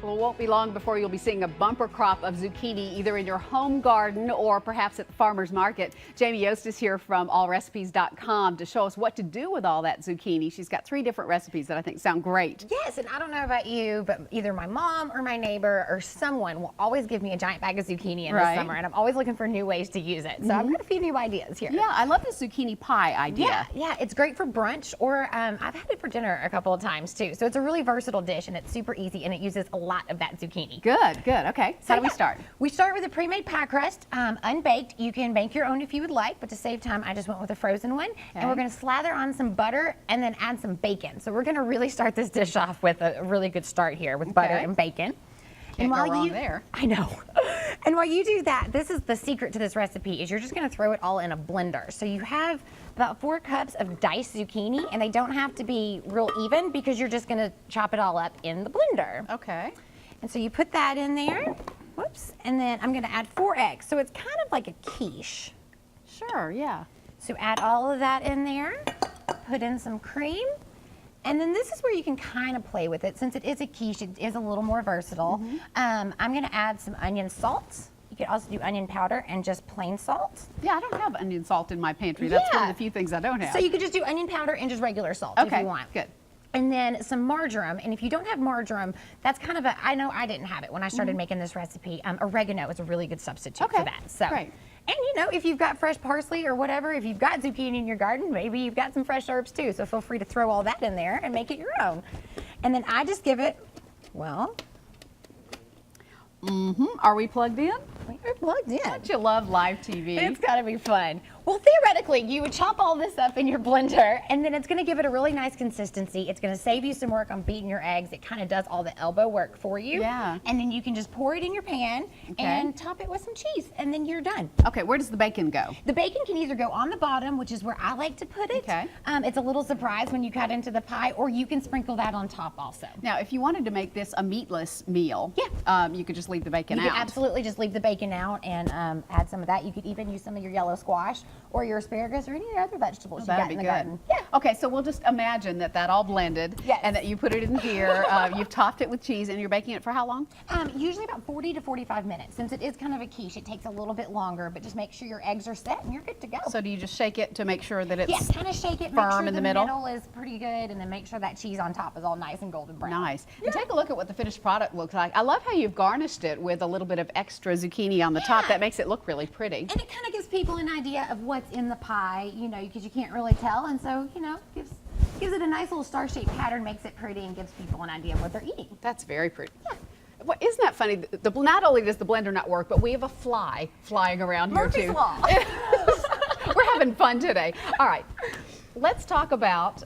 Well, it won't be long before you'll be seeing a bumper crop of zucchini either in your home garden or perhaps at the farmer's market. Jamie Yost is here from allrecipes.com to show us what to do with all that zucchini. She's got 3 different recipes that I think sound great. Yes, and I don't know about you, but either my mom or my neighbor or someone will always give me a giant bag of zucchini in the summer, and I'm always looking for new ways to use it. So I've got a few new ideas here. Yeah, I love the zucchini pie idea. Yeah, it's great for brunch, or I've had it for dinner a couple of times too. So it's a really versatile dish, and it's super easy, and it uses a lot of that zucchini. Good, good. Okay, so how do we start? We start with a pre-made pie crust, unbaked. You can bake your own if you would like, but to save time, I just went with a frozen one. Okay. And we're going to slather on some butter and then add some bacon. So we're going to really start this dish off with a really good start here with butter and bacon. Can't go wrong there. I know. And while you do that, this is the secret to this recipe, is you're just going to throw it all in a blender. So you have about 4 cups of diced zucchini, and they don't have to be real even because you're just going to chop it all up in the blender. Okay. And so you put that in there, whoops, and then I'm going to add 4 eggs. So it's kind of like a quiche. Sure, yeah. So add all of that in there, put in some cream, and then this is where you can kind of play with it. Since it is a quiche, it is a little more versatile. I'm going to add some onion salt. You could also do onion powder and just plain salt. Yeah, I don't have onion salt in my pantry. That's one of the few things I don't have. So you could just do onion powder and just regular salt if you want. Good. And then some marjoram, and if you don't have marjoram, that's kind of I know I didn't have it when I started making this recipe. Oregano is a really good substitute for that. So, great. And you know, if you've got fresh parsley or whatever, if you've got zucchini in your garden, maybe you've got some fresh herbs too. So feel free to throw all that in there and make it your own. And then I just give it, well. Are we plugged in? We're plugged in. Don't you love live TV? It's got to be fun. Well, theoretically, you would chop all this up in your blender, and then it's going to give it a really nice consistency. It's going to save you some work on beating your eggs. It kind of does all the elbow work for you. Yeah. And then you can just pour it in your pan and top it with some cheese, and then you're done. Okay, where does the bacon go? The bacon can either go on the bottom, which is where I like to put it. Okay. It's a little surprise when you cut into the pie, or you can sprinkle that on top also. Now, if you wanted to make this a meatless meal, you could just leave the bacon out. You could absolutely just leave the bacon out and add some of that. You could even use some of your yellow squash or your asparagus or any other vegetables you got in the garden. Yeah. Okay, so we'll just imagine that all blended and that you put it in here. You've topped it with cheese, and you're baking it for how long? Usually about 40 to 45 minutes. Since it is kind of a quiche, it takes a little bit longer, but just make sure your eggs are set and you're good to go. So do you just shake it to make sure that it's kind of shake it, firm make sure in the middle? The middle is pretty good, and then make sure that cheese on top is all nice and golden brown. Nice. And take a look at what the finished product looks like. I love how you've garnished it with a little bit of extra zucchini on the top. That makes it look really pretty. And it kind of gives people an idea of what's in the pie, you know, because you can't really tell, and so, you know, gives it a nice little star-shaped pattern, makes it pretty, and gives people an idea of what they're eating. That's very pretty. Yeah. Well, isn't that funny? Not only does the blender not work, but we have a fly flying around Murphy's here too. Law. We're having fun today. All right, let's talk about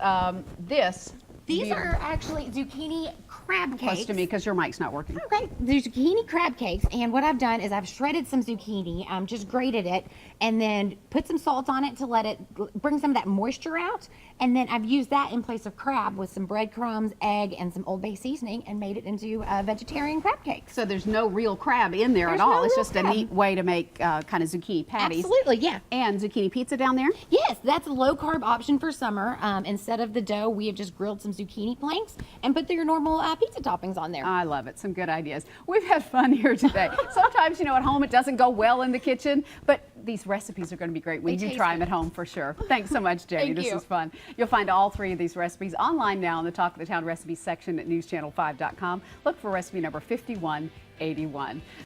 this. These are actually zucchini crab cakes. Close to me because your mic's not working. Okay, the zucchini crab cakes, and what I've done is I've shredded some zucchini, just grated it, and then put some salt on it to let it bring some of that moisture out, and then I've used that in place of crab with some breadcrumbs, egg, and some Old Bay seasoning, and made it into a vegetarian crab cake. So there's no real crab in there at all. It's just a neat way to make kind of zucchini patties. Absolutely, yeah. And zucchini pizza down there? Yes, that's a low-carb option for summer. Instead of the dough, we have just grilled some zucchini planks and put your normal pizza toppings on there. I love it. Some good ideas. We've had fun here today. Sometimes, you know, at home it doesn't go well in the kitchen, but these recipes are going to be great when you try them at home for sure. Thanks so much, Jamie. This was fun. You'll find all 3 of these recipes online now in the Talk of the Town recipes section at newschannel5.com. Look for recipe number 5181.